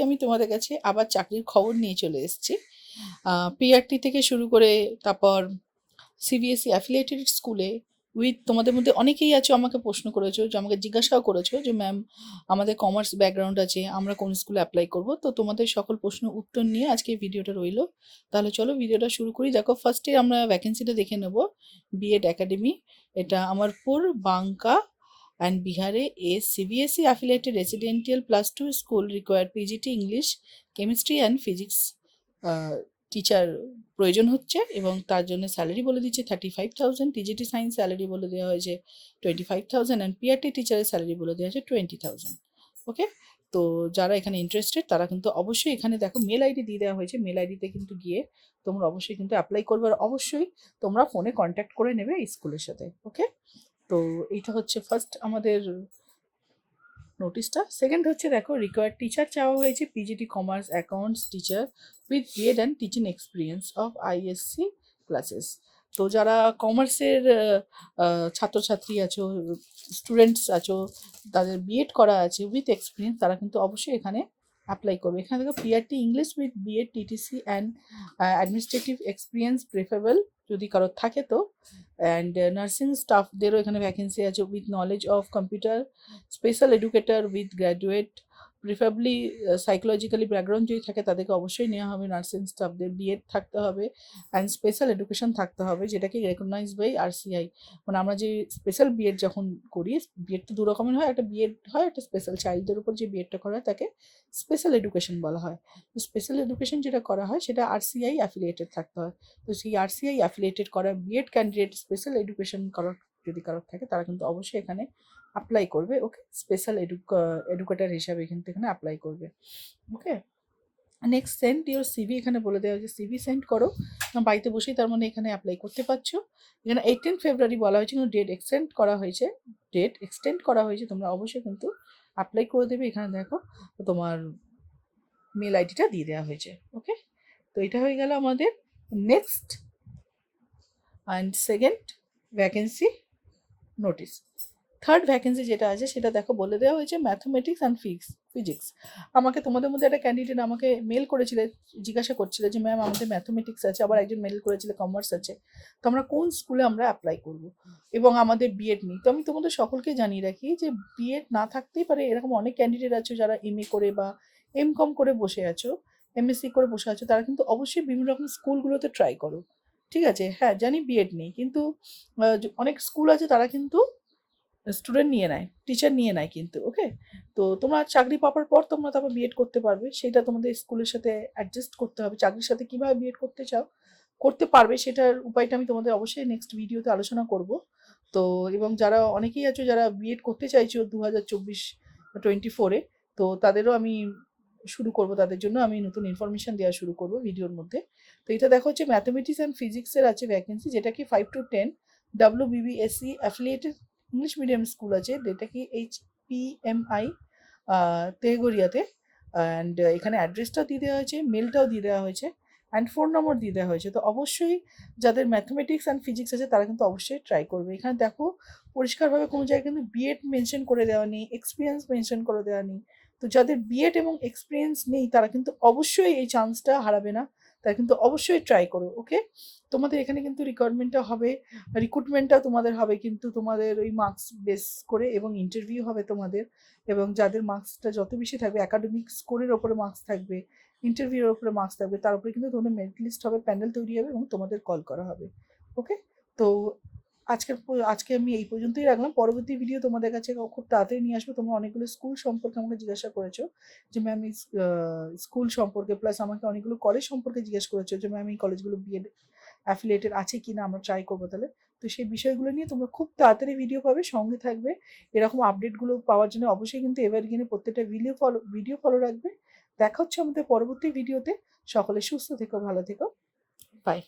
আজকে আমি তোমাদের কাছে আবার চাকরির খবর নিয়ে চলে এসেছি। পিআরটি থেকে শুরু করে তারপর সিবিএসই অ্যাফিলিয়েটেড স্কুলে উইথ তোমাদের মধ্যে অনেকেই আছো আমাকে প্রশ্ন করেছো, যে আমাকে জিজ্ঞাসাও করেছো যে ম্যাম আমাদের কমার্স ব্যাকগ্রাউন্ড আছে, আমরা কোন স্কুলে অ্যাপ্লাই করব। তো তোমাদের সকল প্রশ্ন উত্তর নিয়ে আজকে এই ভিডিওটা রইলো। তাহলে চলো ভিডিওটা শুরু করি। দেখো, ফার্স্টে আমরা ভ্যাকেন্সিটা দেখে নেব। বিএড একাডেমি, এটা Amarpur, বাঙ্কা and Bihare. A CBSE affiliated residential +2 school require PGT English, Chemistry and Physics teacher প্রয়োজন হচ্ছে, এবং তার জন্য স্যালারি বলে দিচ্ছে 35,000। টিজিটি সায়েন্স স্যালারি বলে দেওয়া হয়েছে 25,000 অ্যান্ড পিআরটি টিচারের স্যালারি বলে দেওয়া হয়েছে 20,000। ওকে, তো যারা এখানে ইন্টারেস্টেড তারা কিন্তু অবশ্যই এখানে দেখো মেল আইডি দিয়ে দেওয়া হয়েছে, মেল আইডিতে কিন্তু গিয়ে তোমরা অবশ্যই কিন্তু অ্যাপ্লাই করবে, আর অবশ্যই তোমরা ফোনে কন্ট্যাক্ট করে নেবে এই স্কুলের সাথে। ওকে, তো এইটা হচ্ছে ফার্স্ট আমাদের নোটিশটা। সেকেন্ড হচ্ছে দেখো, রিকোয়ার্ড টিচার চাওয়া হয়েছে PGT commerce accounts teacher with B Ed and teaching experience of ISC classes. তো যারা কমার্সের ছাত্রছাত্রী আছো, স্টুডেন্টস আছো, তাদের বিএড করা আছে উইথ এক্সপিরিয়েন্স, তারা কিন্তু অবশ্যই এখানে অ্যাপ্লাই করবে। এখানে দেখো PRT English with B Ed TTC and administrative experience preferable যদি কারোর থাকে তো। অ্যান্ড নার্সিং স্টাফদেরও এখানে ভ্যাকেন্সি আছে with knowledge of computer, special educator with graduate, preferably psychologically background যদি থাকে তাদেরকে অবশ্যই নেওয়া হবে। নার্সিং স্টাফদের বিএড থাকতে হবে অ্যান্ড স্পেশাল এডুকেশন থাকতে হবে, যেটাকে রেকগনাইজ বাই আরসিআই। মানে আমরা যে স্পেশাল বিএড যখন করি, বিএড তো দু রকমের হয়, একটা বিএড হয়, একটা স্পেশাল চাইল্ডদের উপর যে বিএডটা করা হয় তাকে স্পেশাল এডুকেশন বলা হয়। তো স্পেশাল এডুকেশন যেটা করা হয় সেটা আরসিআই অ্যাফিলিয়েটেড থাকতে হয়। তো সেই আরসিআই অ্যাফিলিয়েটেড করা বিএড ক্যান্ডিডেট স্পেশাল এডুকেশন করার যদি কারোর থাকে তারা কিন্তু অবশ্যই এখানে অ্যাপ্লাই করবে। ওকে, স্পেশাল এডুকেটার হিসাবে কিন্তু এখানে অ্যাপ্লাই করবে। ওকে, নেক্সট সেন্ড ইউর সিভি, এখানে বলে দেওয়া হয়েছে সিভি সেন্ড করো, বাড়িতে বসেই তার মানে এখানে অ্যাপ্লাই করতে পারছো। এখানে 18 ফেব্রুয়ারি বলা হয়েছে, কিন্তু ডেট এক্সটেন্ড করা হয়েছে, তোমরা অবশ্যই কিন্তু অ্যাপ্লাই করে দেবে। এখানে দেখো তোমার মেল আইডিটা দিয়ে দেওয়া হয়েছে। ওকে, তো এটা হয়ে গেল আমাদের next and second vacancy notice. Third vacancy যেটা আছে সেটা দেখো বলে দেওয়া হয়েছে ম্যাথমেটিক্স অ্যান্ড ফিজিক্স। আমাকে তোমাদের মধ্যে একটা ক্যান্ডিডেট আমাকে মেল করেছিলে, জিজ্ঞাসা করছিল যে ম্যাম আমাদের ম্যাথমেটিক্স আছে, আবার একজন মেল করেছিল কমার্স আছে, তো আমরা কোন স্কুলে আমরা অ্যাপ্লাই করব, এবং আমাদের বিএড নেই। তো আমি তোমাদের সকলকে জানিয়ে রাখি যে বিএড না থাকতেই পারে, এরকম অনেক ক্যান্ডিডেট আছে যারা এমএ করে বা এমকম করে বসে আছো, এমএসসি করে বসে আছো, তারা কিন্তু অবশ্যই বিভিন্ন রকম স্কুলগুলোতে ট্রাই করো। ঠিক আছে, হ্যাঁ জানি বিএড নেই, কিন্তু অনেক স্কুল আছে তারা কিন্তু স্টুডেন্ট নিয়ে নেয়, টিচার নিয়ে নেয় কিন্তু। ওকে, তো তোমরা চাকরি পাওয়ার পর তোমরা তারপর বিএড করতে পারবে, সেটা তোমাদের স্কুলের সাথে অ্যাডজাস্ট করতে হবে। চাকরির সাথে কীভাবে বিএড করতে চাও করতে পারবে সেটার উপায়টা আমি তোমাদের অবশ্যই নেক্সট ভিডিওতে আলোচনা করব। তো এবং যারা অনেকেই আছো যারা বিএড করতে চাইছো 2024 তো তাদেরও আমি শুরু করব, তাদের জন্য আমি নতুন ইনফরমেশন দেওয়া শুরু করব ভিডিওর মধ্যে। তো এটা দেখো হচ্ছে ম্যাথমেটিক্স অ্যান্ড ফিজিক্সের আছে ভ্যাকেন্সি, যেটা কি 5 to 10 WBBSE affiliated English medium school আছে, যেটা কি HPMI তেহগড়িয়াতে। অ্যান্ড এখানে অ্যাড্রেসটাও দিয়ে দেওয়া হয়েছে, মেলটাও দিয়ে দেওয়া হয়েছে, অ্যান্ড ফোন নম্বর দিয়ে দেওয়া হয়েছে। তো অবশ্যই যাদের ম্যাথমেটিক্স অ্যান্ড ফিজিক্স আছে তারা কিন্তু অবশ্যই ট্রাই করবে। এখানে দেখো পরিষ্কারভাবে কোনো জায়গায় কিন্তু বিএড মেনশন করে দেওয়া নেই, এক্সপিরিয়েন্স মেনশন করে দেওয়া নেই। তো যাদের বিএড এবং এক্সপিরিয়েন্স নেই তারা কিন্তু অবশ্যই এই চান্সটা হারাবে না, তারা কিন্তু অবশ্যই ট্রাই করো। ওকে, তোমাদের এখানে কিন্তু রিকোয়ারমেন্টটা হবে, রিক্রুটমেন্টটা তোমাদের হবে কিন্তু তোমাদের ওই মার্কস বেস করে, এবং ইন্টারভিউ হবে তোমাদের, এবং যাদের মার্কসটা যত বেশি থাকবে, একাডেমিক স্কোরের ওপরে মার্কস থাকবে, ইন্টারভিউর ওপরে মার্কস থাকবে, তার উপরে কিন্তু তোমাদের মেরিট লিস্ট হবে, প্যানেল তৈরি হবে এবং তোমাদের কল করা হবে। ওকে, তো আজকে আমি এই পর্যন্তই রাখলাম। পরবর্তী ভিডিও তোমাদের কাছে খুব তাড়াতাড়ি নিয়ে আসবো। তোমরা অনেকগুলো স্কুল সম্পর্কে আমাকে জিজ্ঞাসা করেছো যে ম্যাম এই স্কুল সম্পর্কে, প্লাস আমাকে অনেকগুলো কলেজ সম্পর্কে জিজ্ঞেস করেছো যে ম্যাম এই কলেজগুলো বিএড অ্যাফিলিয়েটেড আছে কি না, আমরা ট্রাই করবো তাহলে। তো সেই বিষয়গুলো নিয়ে তোমরা খুব তাড়াতাড়ি ভিডিও পাবে, সঙ্গে থাকবে। এরকম আপডেটগুলো পাওয়ার জন্য অবশ্যই কিন্তু এভারগ্রিনে প্রত্যেকটা ভিডিও ফলো রাখবে। দেখা হচ্ছে আমাদের পরবর্তী ভিডিওতে। সকলে সুস্থ থেকো, ভালো থেকো, বাই।